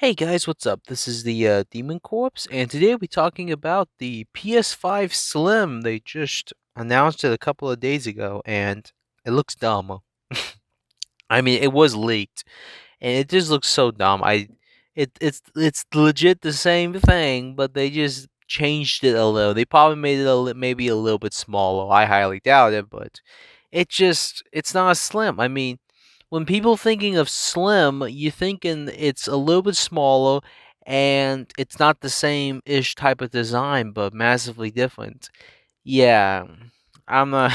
Hey guys, what's up? This is the Demon Corpse, and today we're talking about the PS5 Slim. They just announced it a couple of days ago, and it looks dumb. I mean, it was leaked, and it just looks so dumb. It's legit the same thing, but they just changed it a little. They probably made it maybe a little bit smaller. I highly doubt it, but it's not slim. I mean, when people thinking of slim, you thinking it's a little bit smaller and it's not the same ish type of design, but massively different. Yeah, I'm not.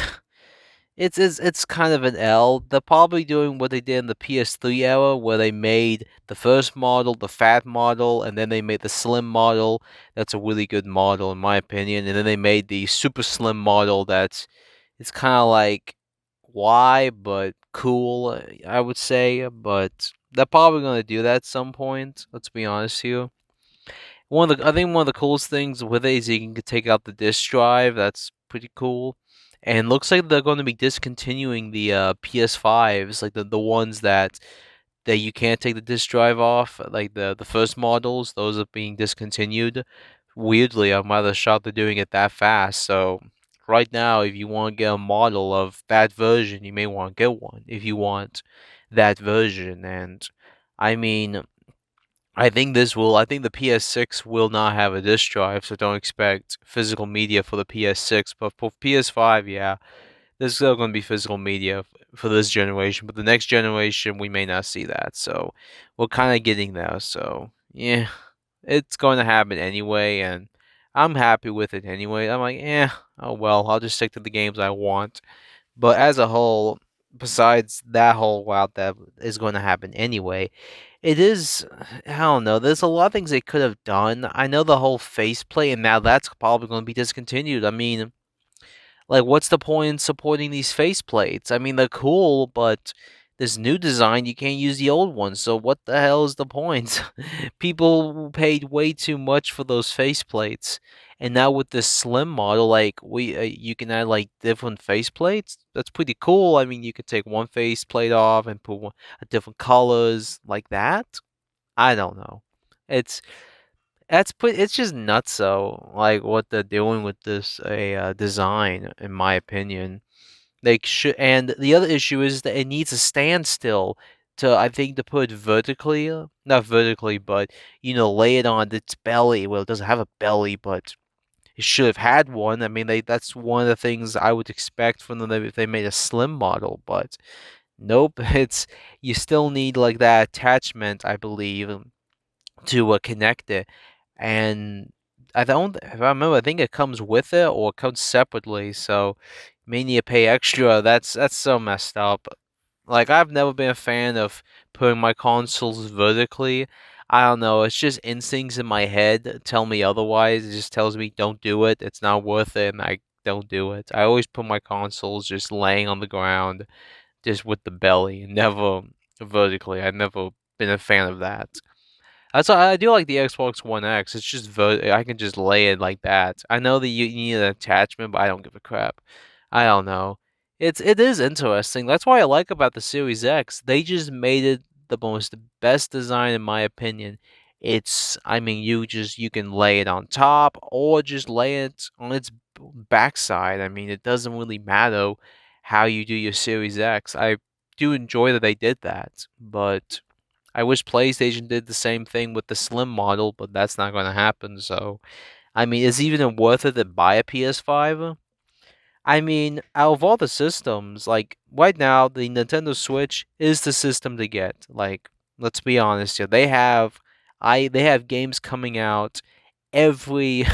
It's kind of an L. They're probably doing what they did in the PS3 era, where they made the first model, the fat model, and then they made the slim model. That's a really good model, in my opinion. And then they made the super slim model. It's kind of like why, but cool, I would say. But they're probably gonna do that at some point. Let's be honest here. I think one of the coolest things with it is you can take out the disk drive. That's pretty cool. And looks like they're going to be discontinuing the PS5s, like the ones that you can't take the disk drive off, like the first models. Those are being discontinued. Weirdly, I'm rather shocked they're doing it that fast. So right now, if you want to get a model of that version, you may want to get one if you want that version. And I mean, I think the PS6 will not have a disk drive, so don't expect physical media for the PS6. But for PS5, yeah, there's still going to be physical media for this generation. But the next generation, we may not see that. So we're kind of getting there. So yeah, it's going to happen anyway, and I'm happy with it anyway. I'm like, oh well, I'll just stick to the games I want. But as a whole, besides that whole route that is going to happen anyway, it is, I don't know, there's a lot of things they could have done. I know the whole faceplate, and now that's probably going to be discontinued. I mean, like, what's the point in supporting these faceplates? I mean, they're cool, but this new design, you can't use the old ones. So what the hell is the point? People paid way too much for those faceplates, and now with this slim model, like you can add like different faceplates. That's pretty cool. I mean, you could take one faceplate off and put different colors like that. I don't know. It's it's just nuts though, like what they're doing with this design, in my opinion. They should, and the other issue is that it needs a standstill to, I think, to put it vertically, not vertically, but lay it on its belly. Well, it doesn't have a belly, but it should have had one. I mean, that's one of the things I would expect from them if they made a slim model, but nope. It's you still need like that attachment, I believe, to connect it. And I don't, if I remember, I think it comes with it or it comes separately. So you may need to pay extra. That's so messed up. Like I've never been a fan of putting my consoles vertically. I don't know. It's just instincts in my head tell me otherwise. It just tells me don't do it. It's not worth it, and I don't do it. I always put my consoles just laying on the ground, just with the belly, never vertically. I've never been a fan of that. That's why I do like the Xbox One X. It's just I can just lay it like that. I know that you need an attachment, but I don't give a crap. I don't know. It is interesting. That's what I like about the Series X. They just made it the best design in my opinion. I mean, you can lay it on top or just lay it on its backside. I mean, it doesn't really matter how you do your Series X. I do enjoy that they did that, but I wish PlayStation did the same thing with the Slim model, but that's not going to happen. So, I mean, is it even worth it to buy a PS5? I mean, out of all the systems, like right now, the Nintendo Switch is the system to get. Like, let's be honest here. They have games coming out every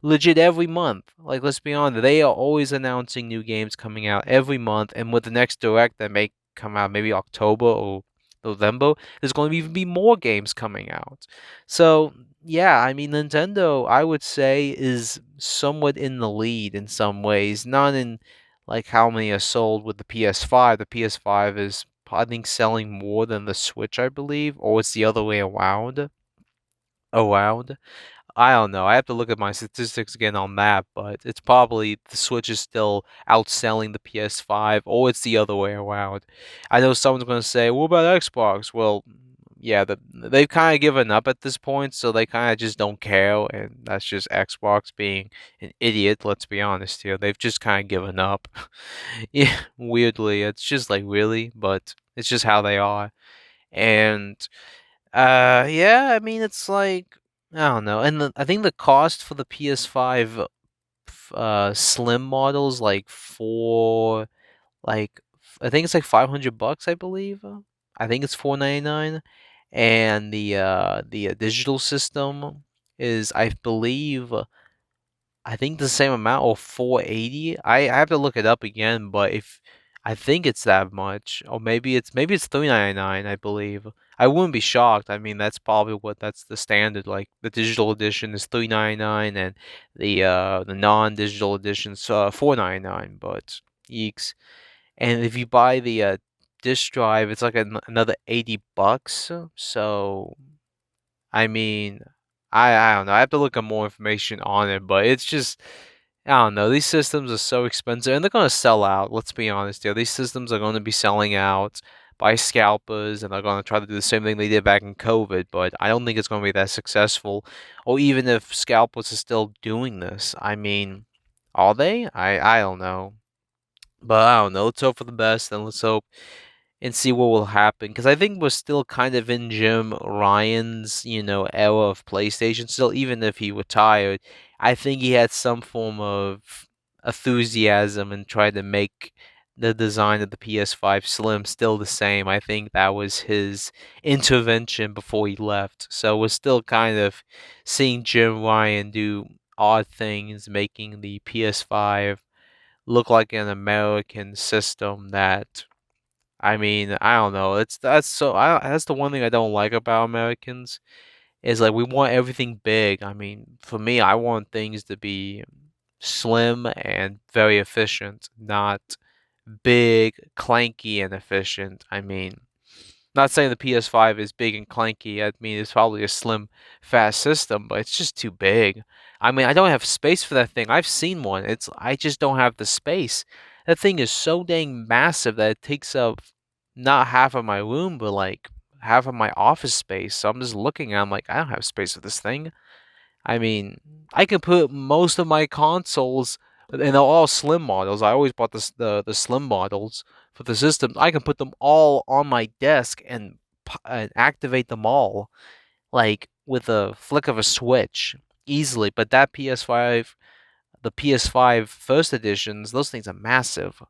legit every month. Like, let's be honest, they are always announcing new games coming out every month, and with the next direct that may come out maybe October or November, there's going to even be more games coming out. So yeah, I mean Nintendo, I would say, is somewhat in the lead in some ways. Not in like how many are sold with the PS5. The PS5 is, I think, selling more than the Switch, I believe, or it's the other way around. Around. I don't know. I have to look at my statistics again on that, but it's probably the Switch is still outselling the PS5, or it's the other way around. I know someone's going to say, "What about Xbox?" Well, yeah, they've kind of given up at this point, so they kind of just don't care, and that's just Xbox being an idiot. Let's be honest here. They've just kind of given up. Yeah, weirdly, it's just like really, but it's just how they are. And yeah, I mean, it's like I don't know, and I think the cost for the PS5 slim models like I think it's like $500, I believe. I think it's 499, and the digital system is I believe I think the same amount or 480. I have to look it up again, but if I think it's that much, or maybe it's 399. I believe. I wouldn't be shocked. I mean, that's probably that's the standard. Like the digital edition is 399, and the non-digital edition's 499. But eeks. And if you buy the disk drive, it's like another $80. So I mean, I don't know. I have to look at more information on it, but it's just I don't know. These systems are so expensive, and they're gonna sell out. Let's be honest here. These systems are going to be selling out by scalpers, and they're gonna try to do the same thing they did back in COVID. But I don't think it's gonna be that successful. Or even if scalpers are still doing this, I mean, are they? I don't know. But I don't know. Let's hope for the best, and let's hope and see what will happen. Because I think we're still kind of in Jim Ryan's, era of PlayStation still, even if he retired. I think he had some form of enthusiasm and tried to make the design of the PS5 Slim still the same. I think that was his intervention before he left. So we're still kind of seeing Jim Ryan do odd things, making the PS5 look like an American system that I mean, I don't know. That's the one thing I don't like about Americans is like we want everything big. I mean, for me, I want things to be slim and very efficient, not big, clanky, and efficient. I mean, not saying the PS5 is big and clanky. I mean, it's probably a slim, fast system, but it's just too big. I mean, I don't have space for that thing. I've seen one. I just don't have the space. That thing is so dang massive that it takes up not half of my room, but like half of my office space. So I'm just looking at. I'm like, I don't have space for this thing. I mean, I can put most of my consoles, and they're all slim models. I always bought the slim models for the system. I can put them all on my desk and activate them all like with a flick of a switch easily. But that PS5, the PS5 first editions, those things are massive.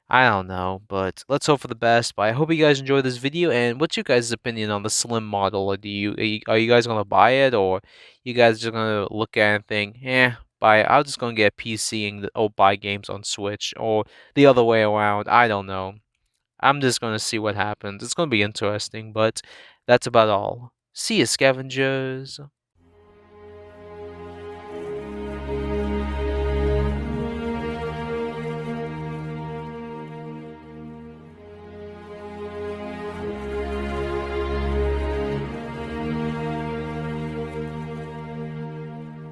I don't know, but let's hope for the best. But I hope you guys enjoyed this video. And what's your guys' opinion on the slim model? Or are you guys gonna buy it, or you guys just gonna look at it and think, buy it? I'm just gonna get a PC or buy games on Switch, or the other way around. I don't know. I'm just gonna see what happens. It's gonna be interesting, but that's about all. See you, scavengers.